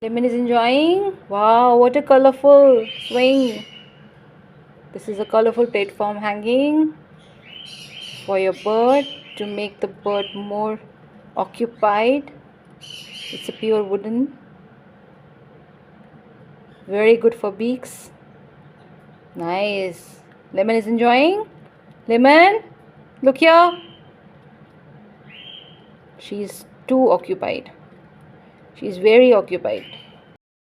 Lemon is enjoying. Wow, what a colorful swing. This is a colorful platform hanging for your bird to make the bird more occupied. It's a pure wooden. Very good for beaks. Nice. Lemon is enjoying. Lemon, look here. She's too occupied. She's very occupied.